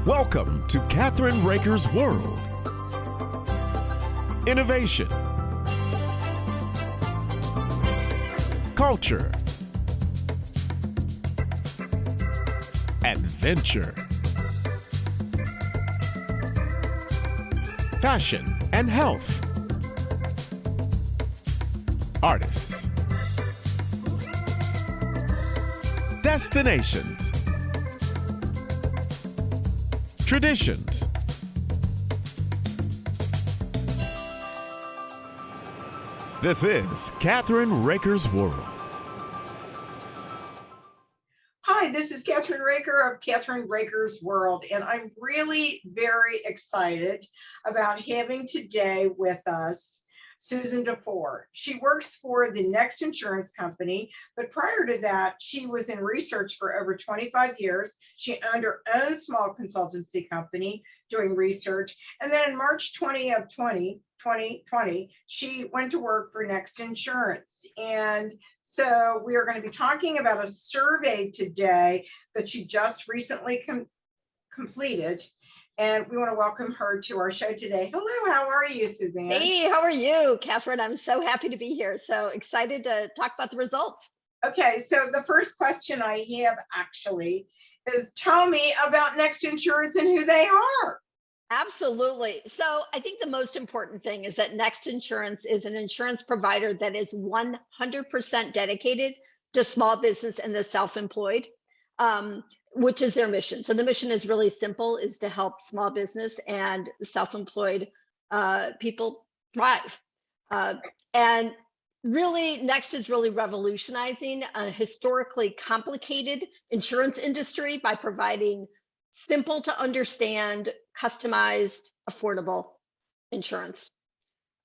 Welcome to Kathryn Raaker's World. Innovation, culture, adventure, fashion and health, artists, destinations, traditions. This is Kathryn Raaker's World. Hi, this is Kathryn Raaker of Kathryn Raaker's World, and I'm really very excited about having today with us Suzanne Dufore. She works for the Next Insurance Company, but prior to that, she was in research for over 25 years. She owned her own small consultancy company doing research, and then in March 2020, she went to work for Next Insurance. And so we are going to be talking about a survey today that she just recently completed. And we want to welcome her to our show today. Hello, how are you, Suzanne? Hey, how are you, Kathryn? I'm so happy to be here. So excited to talk about the results. Okay, so the first question I have actually is, tell me about Next Insurance and who they are. Absolutely. So I think the most important thing is that Next Insurance is an insurance provider that is 100% dedicated to small business and the self-employed, which is their mission. So the mission is really simple, is to help small business and self-employed people thrive. And really, Next is really revolutionizing a historically complicated insurance industry by providing simple to understand, customized, affordable insurance.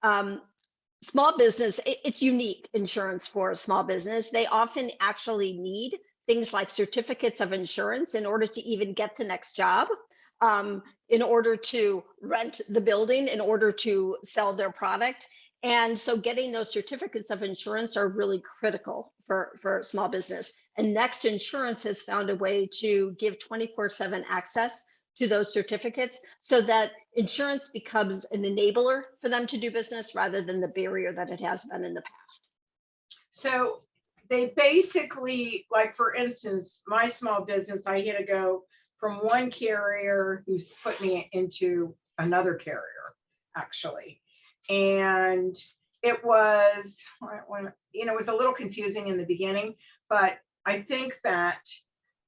Small business, it's unique insurance for a small business. They often actually need things like certificates of insurance in order to even get the next job, in order to rent the building, in order to sell their product. And so getting those certificates of insurance are really critical for small business. And Next Insurance has found a way to give 24/7 access to those certificates so that insurance becomes an enabler for them to do business rather than the barrier that it has been in the past. So they basically, like for instance, my small business, I had to go from one carrier who's put me into another carrier, actually. And it was, it was a little confusing in the beginning, but I think that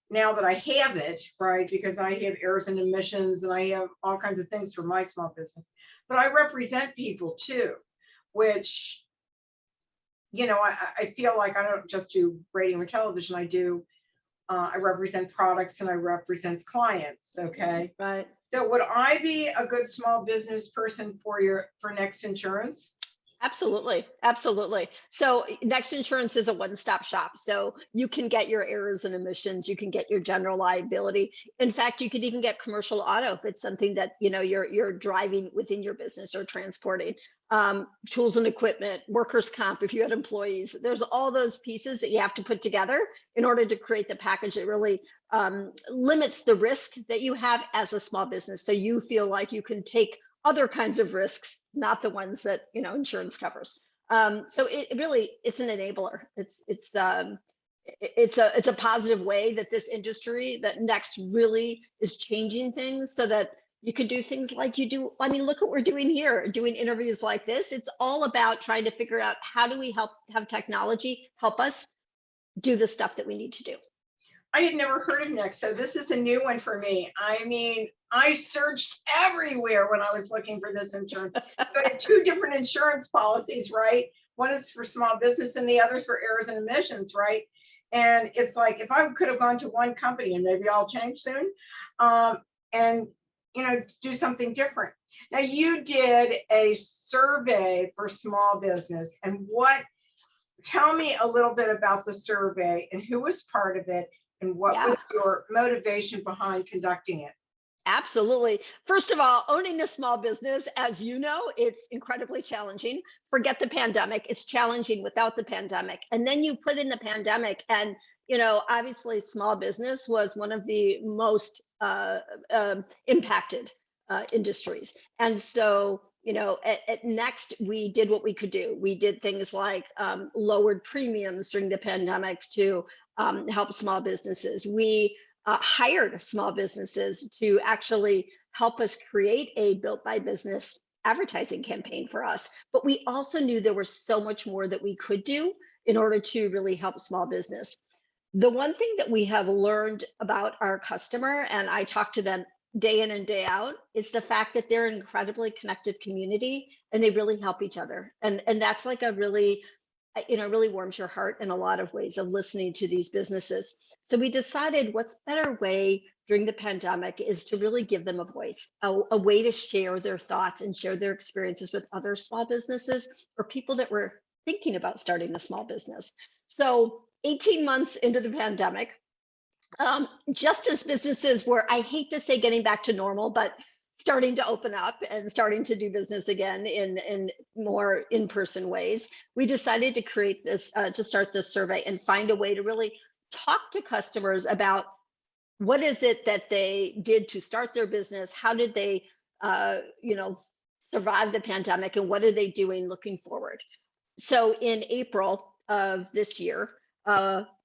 now that I have it, right, because I have errors and omissions and I have all kinds of things for my small business, but I represent people too, which, I feel like I don't just do radio and television. I represent products and I represent clients. Okay. Right. So would I be a good small business person for Next Insurance? Absolutely. Absolutely. So Next Insurance is a one-stop shop. So you can get your errors and omissions, you can get your general liability. In fact, you could even get commercial auto if it's something that you're driving within your business or transporting. Tools and equipment, workers' comp if you had employees. There's all those pieces that you have to put together in order to create the package that really limits the risk that you have as a small business. So you feel like you can take other kinds of risks, not the ones that insurance covers. So it's an enabler. It's a positive way that this industry, that Next really is changing things so that you could do things like you do. I mean, look what we're doing here, doing interviews like this. It's all about trying to figure out how do we have technology help us do the stuff that we need to do. I had never heard of Next, so this is a new one for me. I mean, I searched everywhere when I was looking for this insurance. So I had two different insurance policies, right? One is for small business and the other is for errors and omissions, right? And it's like, if I could have gone to one company, and maybe I'll change soon, and do something different. Now you did a survey for small business, and tell me a little bit about the survey and who was part of it and what was your motivation behind conducting it? Absolutely. First of all, owning a small business, as you know, it's incredibly challenging. Forget the pandemic. It's challenging without the pandemic. And then you put in the pandemic and obviously small business was one of the most impacted industries. And so, at Next, we did what we could do. We did things like lowered premiums during the pandemic to help small businesses. We hired small businesses to actually help us create a built by business advertising campaign for us. But we also knew there was so much more that we could do in order to really help small business. The one thing that we have learned about our customer, and I talk to them day in and day out, is the fact that they're an incredibly connected community and they really help each other. And that's like a really, really warms your heart in a lot of ways of listening to these businesses. So we decided what's better way during the pandemic is to really give them a voice, a way to share their thoughts and share their experiences with other small businesses or people that were thinking about starting a small business. So 18 months into the pandemic, just as businesses were, I hate to say getting back to normal, but starting to open up and starting to do business again in more in-person ways, we decided to create this, to start this survey and find a way to really talk to customers about what is it that they did to start their business, how did they, survive the pandemic, and what are they doing looking forward. So in April of this year,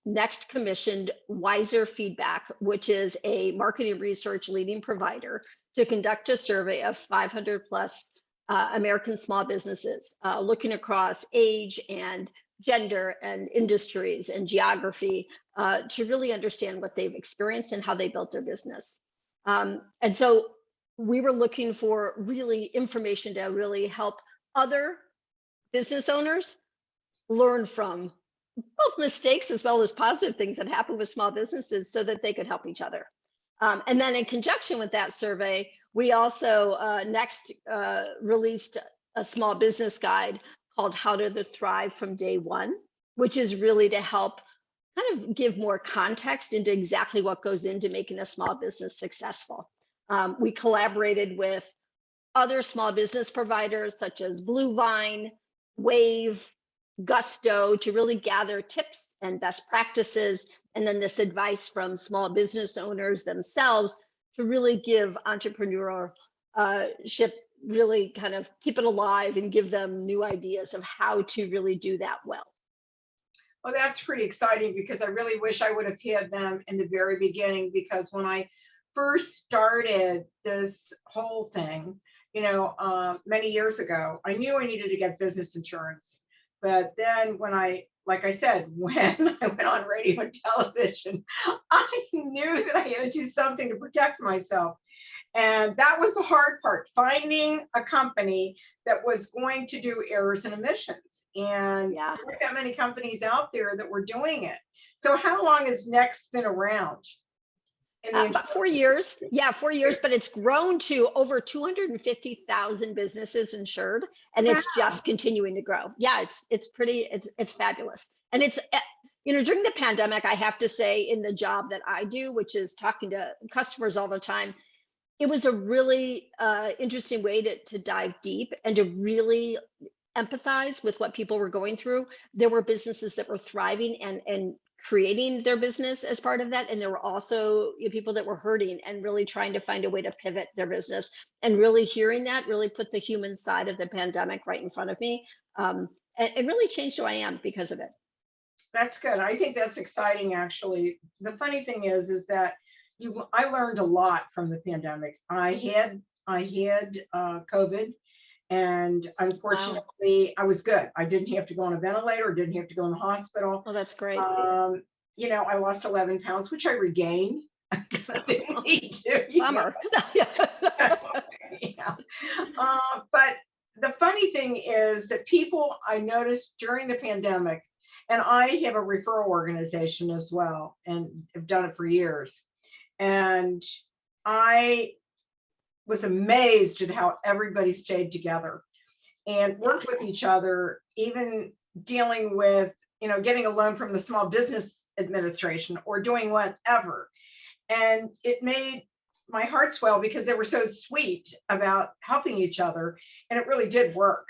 Next commissioned Wiser Feedback, which is a marketing research leading provider, to conduct a survey of 500 plus American small businesses, looking across age and gender and industries and geography, to really understand what they've experienced and how they built their business. And so we were looking for really information to really help other business owners learn from both mistakes as well as positive things that happen with small businesses so that they could help each other. And then in conjunction with that survey, we also Next released a small business guide called How to Thrive from Day One, which is really to help kind of give more context into exactly what goes into making a small business successful. We collaborated with other small business providers such as Bluevine, Wave, Gusto to really gather tips and best practices, and then this advice from small business owners themselves to really give entrepreneurship, really kind of keep it alive and give them new ideas of how to really do that well. Well, that's pretty exciting because I really wish I would have had them in the very beginning, because when I first started this whole thing, many years ago, I knew I needed to get business insurance. But then like I said, when I went on radio and television, I knew that I had to do something to protect myself. And that was the hard part, finding a company that was going to do errors and omissions. And there weren't that many companies out there that were doing it. So how long has Next been around? About 4 years. Yeah, 4 years, but it's grown to over 250,000 businesses insured, and it's just continuing to grow. Yeah, it's fabulous. And it's, during the pandemic, I have to say, in the job that I do, which is talking to customers all the time, it was a really interesting way to dive deep and to really empathize with what people were going through. There were businesses that were thriving and creating their business as part of that. And there were also people that were hurting and really trying to find a way to pivot their business. And really hearing that really put the human side of the pandemic right in front of me, and really changed who I am because of it. That's good. I think that's exciting, actually. The funny thing is that I learned a lot from the pandemic. I had COVID. And unfortunately, I was good. I didn't have to go on a ventilator, didn't have to go in the hospital. Oh, that's great. I lost 11 pounds, which I regained. I didn't need to. Bummer. Yeah. But the funny thing is that people I noticed during the pandemic, and I have a referral organization as well, and have done it for years. And I was amazed at how everybody stayed together and worked with each other, even dealing with, getting a loan from the Small Business Administration or doing whatever. And it made my heart swell because they were so sweet about helping each other. And it really did work,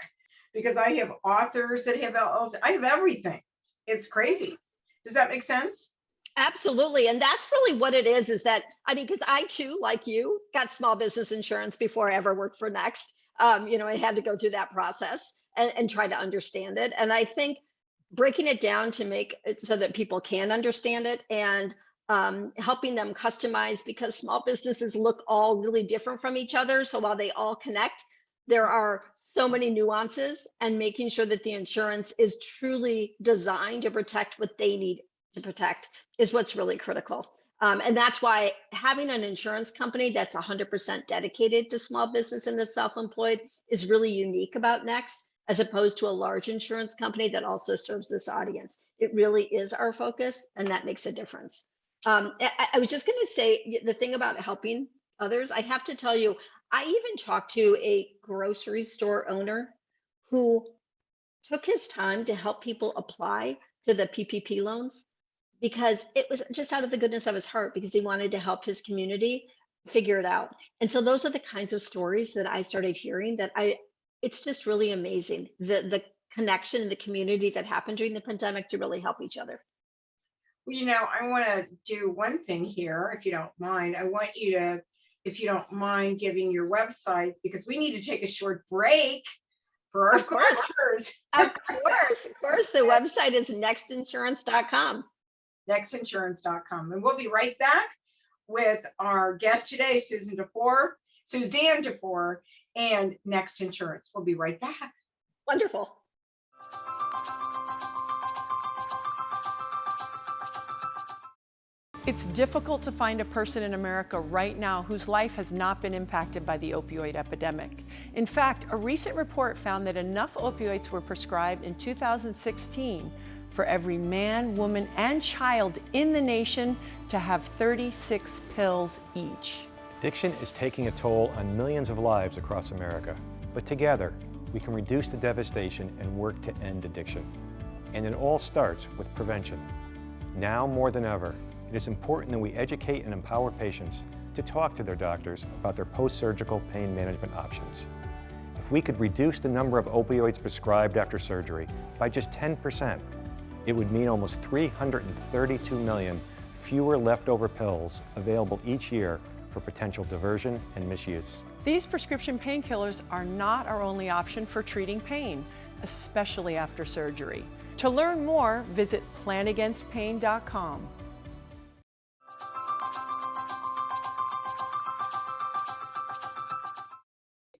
because I have authors that have LLC. I have everything. It's crazy. Does that make sense? Absolutely. And that's really what it is that, I mean, because I too, like you, got small business insurance before I ever worked for Next. I had to go through that process and try to understand it. And I think breaking it down to make it so that people can understand it, and helping them customize, because small businesses look all really different from each other. So while they all connect, there are so many nuances, and making sure that the insurance is truly designed to protect what they need to protect is what's really critical. And that's why having an insurance company that's 100% dedicated to small business and the self-employed is really unique about Next, as opposed to a large insurance company that also serves this audience. It really is our focus, and that makes a difference. I was just going to say the thing about helping others. I have to tell you, I even talked to a grocery store owner who took his time to help people apply to the PPP loans, because it was just out of the goodness of his heart, because he wanted to help his community figure it out. And so those are the kinds of stories that I started hearing, that it's just really amazing, the connection in the community that happened during the pandemic to really help each other. Well, I want to do one thing here, if you don't mind. I want you to, if you don't mind, giving your website, because we need to take a short break for our Of course. sponsors. Of course. The website is nextinsurance.com. Nextinsurance.com. And we'll be right back with our guest today, Suzanne Dufore, and Next Insurance. We'll be right back. Wonderful. It's difficult to find a person in America right now whose life has not been impacted by the opioid epidemic. In fact, a recent report found that enough opioids were prescribed in 2016 for every man, woman, and child in the nation to have 36 pills each. Addiction is taking a toll on millions of lives across America, but together we can reduce the devastation and work to end addiction. And it all starts with prevention. Now more than ever, it is important that we educate and empower patients to talk to their doctors about their post-surgical pain management options. If we could reduce the number of opioids prescribed after surgery by just 10%, it would mean almost 332 million fewer leftover pills available each year for potential diversion and misuse. These prescription painkillers are not our only option for treating pain, especially after surgery. To learn more, visit planagainstpain.com.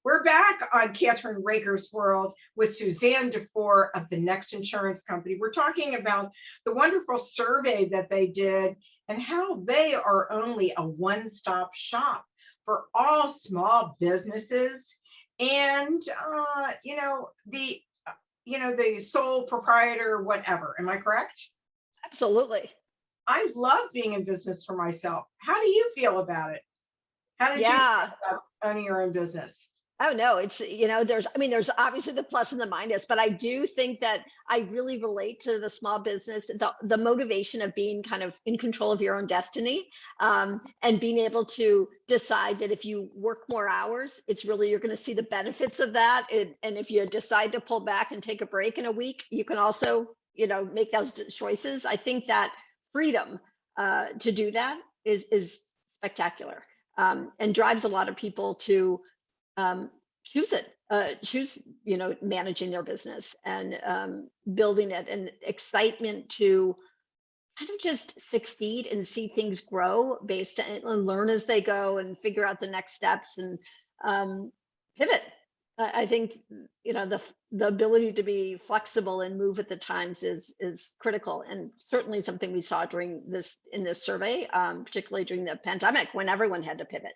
We're back on Kathryn Raaker's World with Suzanne Dufore of the Next Insurance Company. We're talking about the wonderful survey that they did and how they are only a one-stop shop for all small businesses and the sole proprietor, whatever. Am I correct? Absolutely. I love being in business for myself. How do you feel about it? How did you feel about owning your own business? Oh no, it's, there's obviously the plus and the minus, but I do think that I really relate to the small business, the motivation of being kind of in control of your own destiny, and being able to decide that if you work more hours, it's really, you're going to see the benefits of that. And if you decide to pull back and take a break in a week, you can also, make those choices. I think that freedom to do that is spectacular, and drives a lot of people to choose managing their business and building it, and excitement to kind of just succeed and see things grow based on, and learn as they go and figure out the next steps and pivot. I think the ability to be flexible and move at the times is critical, and certainly something we saw in this survey, particularly during the pandemic when everyone had to pivot.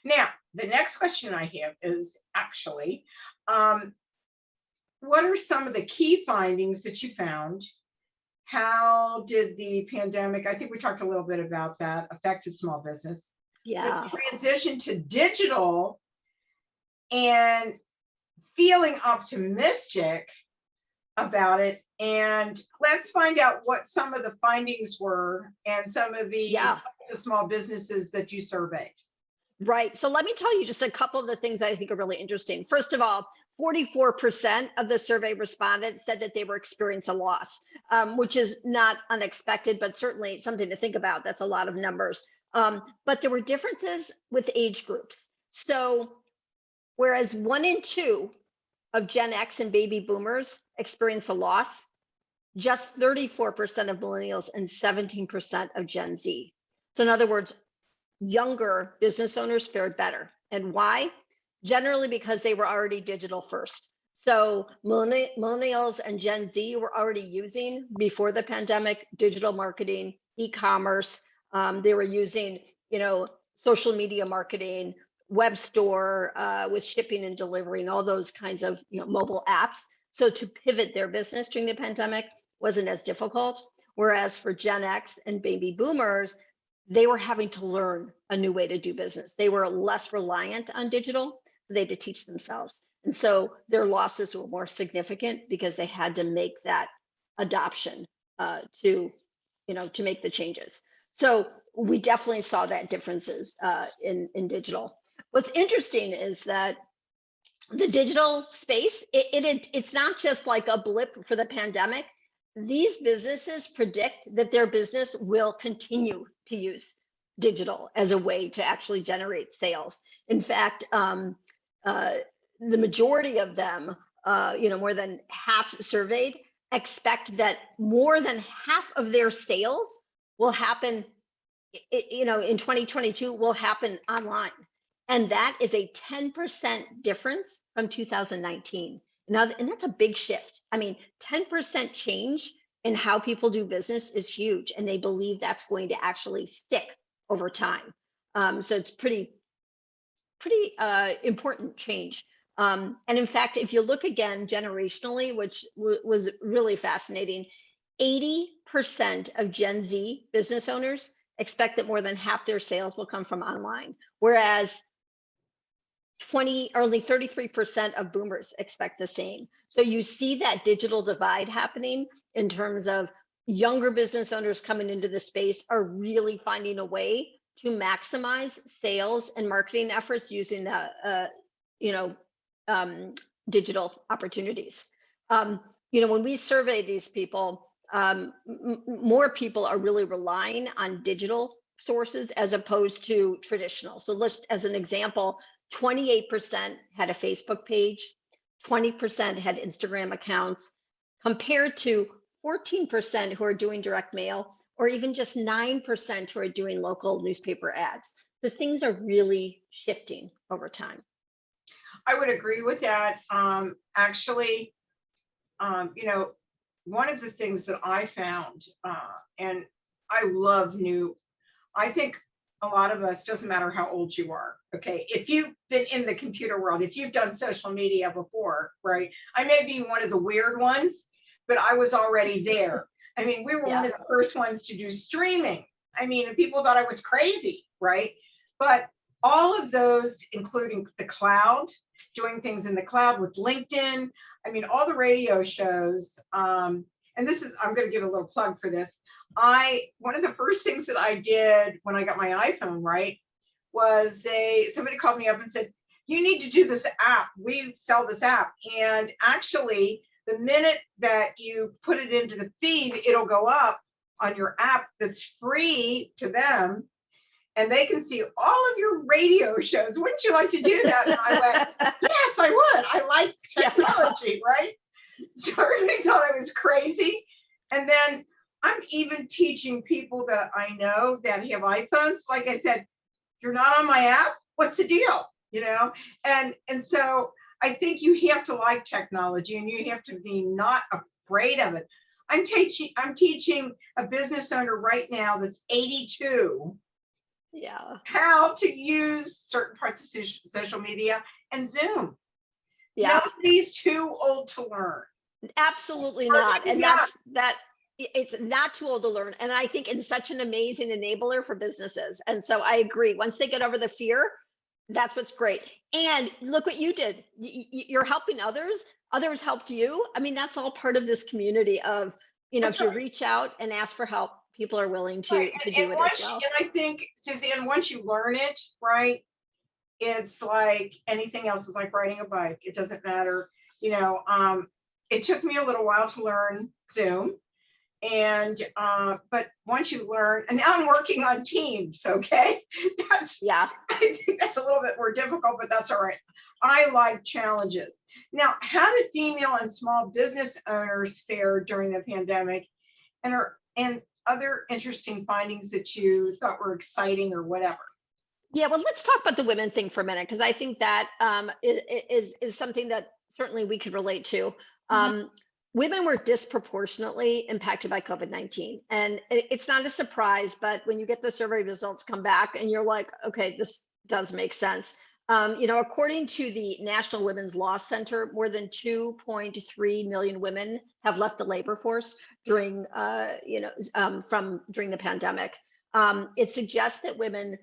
Now, the next question I have is actually, what are some of the key findings that you found? How did the pandemic, I think we talked a little bit about that, affected small business? Yeah. The transition to digital and feeling optimistic about it. And let's find out what some of the findings were and some of the small businesses that you surveyed. Right. So let me tell you just a couple of the things that I think are really interesting. First of all, 44% of the survey respondents said that they were experiencing a loss, which is not unexpected, but certainly something to think about. That's a lot of numbers. But there were differences with age groups. So whereas 1 in 2 of Gen X and baby boomers experienced a loss, just 34% of millennials and 17% of Gen Z. So in other words, younger business owners fared better. And why? Generally because they were already digital first. So millennials and Gen Z were already using, before the pandemic, digital marketing, e-commerce. They were using, social media marketing, web store with shipping and delivery and all those kinds of mobile apps. So to pivot their business during the pandemic wasn't as difficult. Whereas for Gen X and baby boomers, they were having to learn a new way to do business. They were less reliant on digital. They had to teach themselves. And so their losses were more significant because they had to make that adoption to make the changes. So we definitely saw that differences in digital. What's interesting is that the digital space, it's not just like a blip for the pandemic. These businesses predict that their business will continue to use digital as a way to actually generate sales. In fact, the majority of them, more than half surveyed, expect that more than half of their sales will happen, in 2022 will happen online. And that is a 10% difference from 2019. Now, and that's a big shift. I mean, 10% change in how people do business is huge. And they believe that's going to actually stick over time. So it's pretty important change. And in fact, if you look again generationally, which was really fascinating, 80% of Gen Z business owners expect that more than half their sales will come from online, whereas only 33% of boomers expect the same. So you see that digital divide happening in terms of younger business owners coming into the space are really finding a way to maximize sales and marketing efforts using digital opportunities. When we survey these people, more people are really relying on digital sources as opposed to traditional. So let's, as an example, 28% had a Facebook page, 20% had Instagram accounts, compared to 14% who are doing direct mail, or even just 9% who are doing local newspaper ads. So things are really shifting over time. I would agree with that. Actually, one of the things that I found, and I love I think a lot of us, doesn't matter how old you are, okay, if you've been in the computer world, if you've done social media before, right? I may be one of the weird ones, but I was already there. I mean, we were one of the first ones to do streaming. I mean, people thought I was crazy, right? But all of those, including the cloud, doing things in the cloud with LinkedIn, I mean, all the radio shows, and this is, I'm going to give a little plug for this. One of the first things that I did when I got my iPhone, right, was somebody called me up and said, you need to do this app. We sell this app. And actually, the minute that you put it into the feed, it'll go up on your app that's free to them. And they can see all of your radio shows. Wouldn't you like to do that? And I went, yes, I would. I like technology, right? So everybody thought I was crazy. And then I'm even teaching people that I know that have iPhones. Like I said, you're not on my app. What's the deal? And so I think you have to like technology and you have to be not afraid of it. I'm teaching a business owner right now that's 82. How to use certain parts of social media and Zoom. Nobody's too old to learn. Absolutely not. And it's not too old to learn. And I think it's such an amazing enabler for businesses. And so I agree. Once they get over the fear, that's what's great. And look what you did. You're helping others. Others helped you. I mean, that's all part of this community of, if you reach out and ask for help, people are willing to do it as well. And I think, Suzanne, once you learn it, right, it's like anything else. Is like riding a bike. It doesn't matter. You know, it took me a little while to learn Zoom. And but once you learn, and now I'm working on Teams, okay? That's, Yeah. I think that's a little bit more difficult, but that's all right. I like challenges. Now, how did female and small business owners fare during the pandemic? And other interesting findings that you thought were exciting or whatever? Yeah, well, let's talk about the women thing for a minute, because I think that is something that certainly we could relate to. Mhm. Women were disproportionately impacted by COVID-19, and it's not a surprise. But when you get the survey results come back, and you're like, okay, this does make sense. According to the National Women's Law Center, more than 2.3 million women have left the labor force during, from during the pandemic. It suggests that women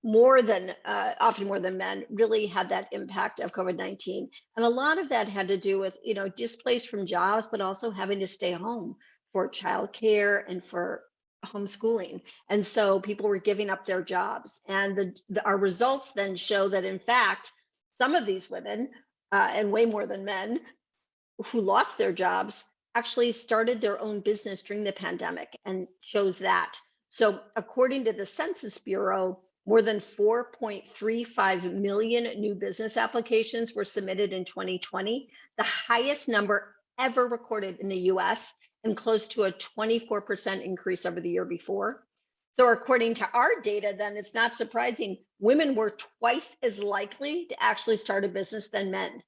often more than men really had that impact of COVID-19. And a lot of that had to do with, displaced from jobs, but also having to stay home for childcare and for homeschooling. And so people were giving up their jobs. And our results then show that, in fact, some of these women, and way more than men, who lost their jobs actually started their own business during the pandemic and chose that. So, according to the Census Bureau, more than 4.35 million new business applications were submitted in 2020, the highest number ever recorded in the US, and close to a 24% increase over the year before. So, according to our data, then it's not surprising women were twice as likely to actually start a business than men.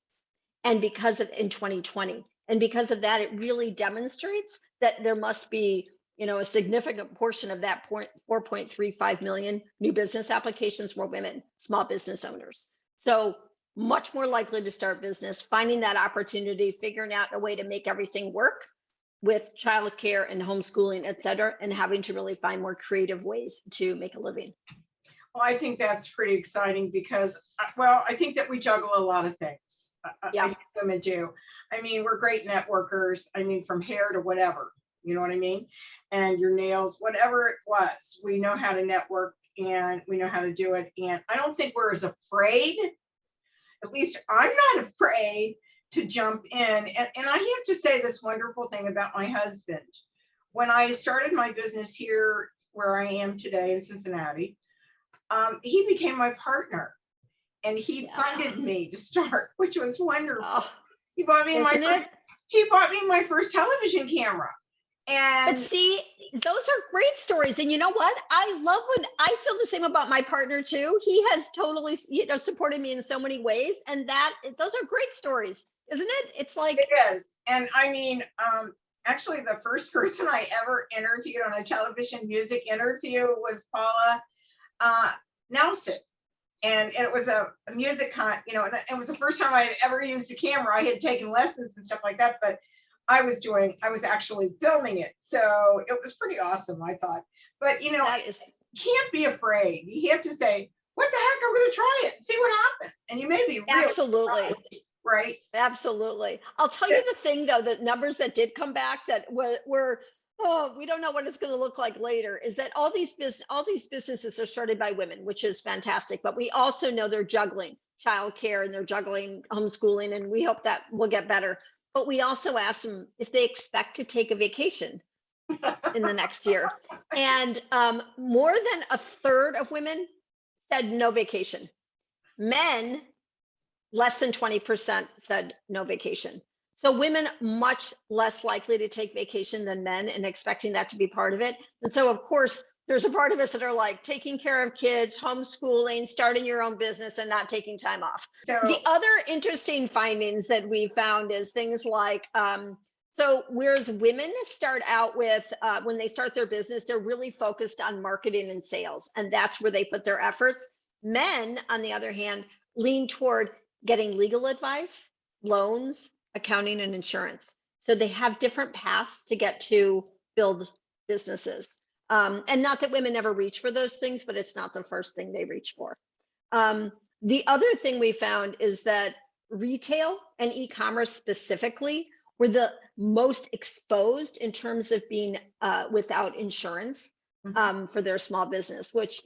And in 2020, and because of that, it really demonstrates that there must be, a significant portion of that 4.35 million new business applications were women, small business owners. So much more likely to start business, finding that opportunity, figuring out a way to make everything work with childcare and homeschooling, et cetera, and having to really find more creative ways to make a living. Well, I think that's pretty exciting because, well, I think that we juggle a lot of things. Yeah. I think women do. I mean, we're great networkers. I mean, from hair to whatever, you know what I mean? And your nails, whatever it was, we know how to network and we know how to do it. And I don't think we're as afraid, at least I'm not afraid to jump in. And I have to say this wonderful thing about my husband. When I started my business here where I am today in Cincinnati, he became my partner and he funded me to start, which was wonderful. Oh, He bought me my first television camera. but And see, those are great stories. And you know what? I love when I feel the same about my partner too. He has totally, supported me in so many ways. And those are great stories, isn't it? It's like, it is. And I mean, actually the first person I ever interviewed on a television music interview was Paula Nelson. And it was a music and it was the first time I had ever used a camera. I had taken lessons and stuff like that, but I was actually filming it. So it was pretty awesome, I thought. But you can't be afraid. You have to say, what the heck, I'm gonna try it, see what happens. And you may be really absolutely surprised, right? Absolutely. I'll tell you the thing though, the numbers that did come back that were we don't know what it's going to look like later, is that all these businesses are started by women, which is fantastic. But we also know they're juggling childcare and they're juggling homeschooling, and we hope that will get better. But we also asked them if they expect to take a vacation in the next year. And more than a third of women said no vacation. Men, less than 20% said no vacation. So women much less likely to take vacation than men, and expecting that to be part of it. And so of course, there's a part of us that are like taking care of kids, homeschooling, starting your own business, and not taking time off. So the other interesting findings that we found is things like, so whereas women start out with, when they start their business, they're really focused on marketing and sales, and that's where they put their efforts. Men, on the other hand, lean toward getting legal advice, loans, accounting, and insurance. So they have different paths to get to build businesses. And not that women never reach for those things, but it's not the first thing they reach for. The other thing we found is that retail and e-commerce specifically were the most exposed in terms of being without insurance for their small business, which,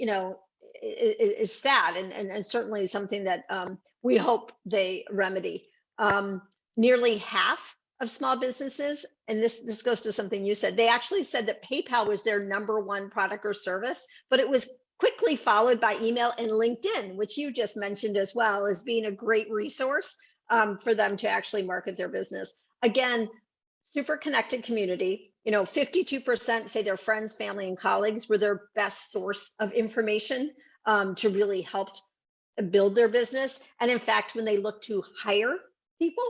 is sad, and certainly something that we hope they remedy. Nearly half of small businesses, and this goes to something you said, they actually said that PayPal was their #1 product or service, but it was quickly followed by email and LinkedIn, which you just mentioned as well as being a great resource for them to actually market their business. Again, super connected community. 52% say their friends, family, and colleagues were their best source of information to really help build their business. And in fact, when they look to hire people,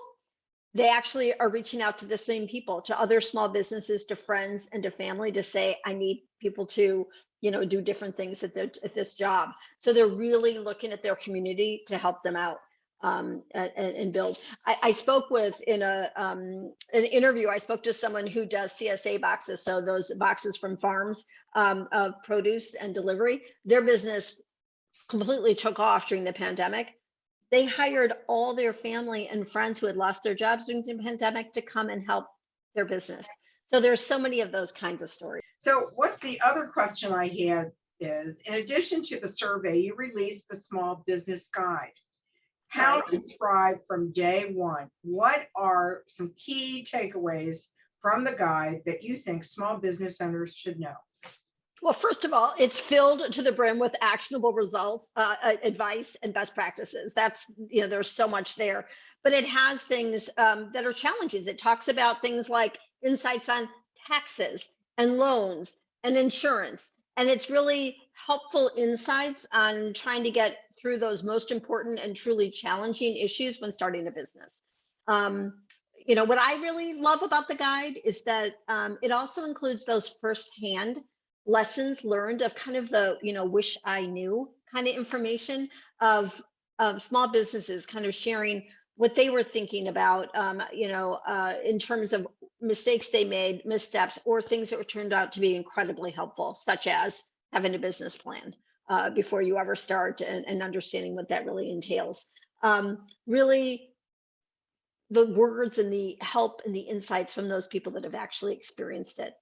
they actually are reaching out to the same people, to other small businesses, to friends, and to family to say, I need people to, do different things at this job. So they're really looking at their community to help them out and build. I spoke with, in an interview, I spoke to someone who does CSA boxes. So those boxes from farms of produce and delivery. Their business completely took off during the pandemic. They hired all their family and friends who had lost their jobs during the pandemic to come and help their business. So there's so many of those kinds of stories. So what the other question I had is, in addition to the survey, you released the Small Business Guide. How to thrive from day one. What are some key takeaways from the guide that you think small business owners should know? Well, first of all, it's filled to the brim with actionable results, advice, and best practices. That's, there's so much there, but it has things that are challenges. It talks about things like insights on taxes and loans and insurance. And it's really helpful insights on trying to get through those most important and truly challenging issues when starting a business. What I really love about the guide is that it also includes those firsthand lessons learned of kind of the, wish I knew kind of information of small businesses kind of sharing what they were thinking about, in terms of mistakes they made, missteps, or things that were turned out to be incredibly helpful, such as having a business plan before you ever start and understanding what that really entails. Really, the words and the help and the insights from those people that have actually experienced it.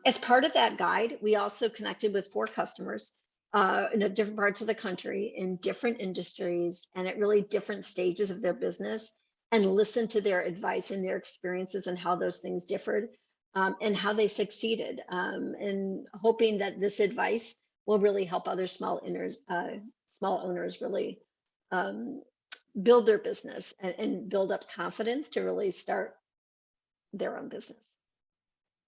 As part of that guide, we also connected with 4 customers in different parts of the country, in different industries, and at really different stages of their business, and listened to their advice and their experiences and how those things differed and how they succeeded. And hoping that this advice will really help other small owners really build their business and build up confidence to really start their own business.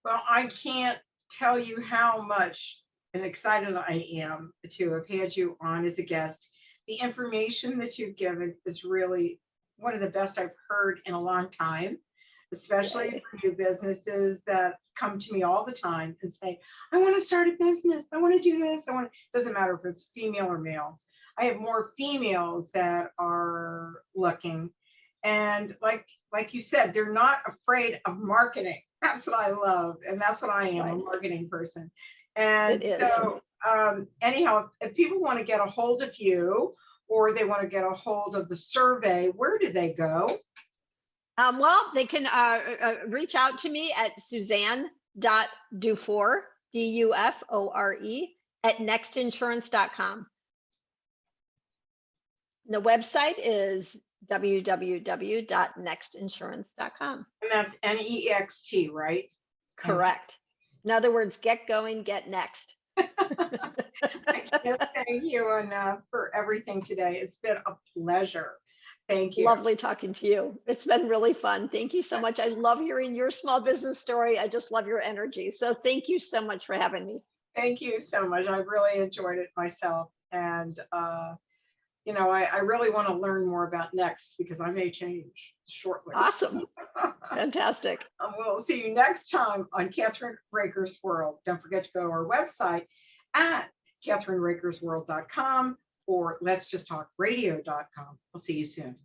Well, I can't tell you how much and excited I am to have had you on as a guest. The information that you've given is really one of the best I've heard in a long time, especially for new businesses that come to me all the time and say, I want to start a business. I want to do this. Doesn't matter if it's female or male. I have more females that are looking. And like you said, they're not afraid of marketing. That's what I love. And that's what I am, a marketing person. And so anyhow, if people want to get a hold of you or they want to get a hold of the survey, where do they go? Well, they can reach out to me at Suzanne.Dufore, Dufore, at nextinsurance.com. The website is www.nextinsurance.com. And that's NEXT, right? Correct. In other words, get going, get next. I can't thank you enough for everything today. It's been a pleasure. Thank you. Lovely talking to you. It's been really fun. Thank you so much. I love hearing your small business story. I just love your energy. So thank you so much for having me. Thank you so much. I really enjoyed it myself. And, I really want to learn more about Next because I may change shortly. Awesome. Fantastic. We'll see you next time on Kathryn Raaker's World. Don't forget to go to our website at kathrynraakersworld.com or letsjusttalkradio.com. We'll see you soon.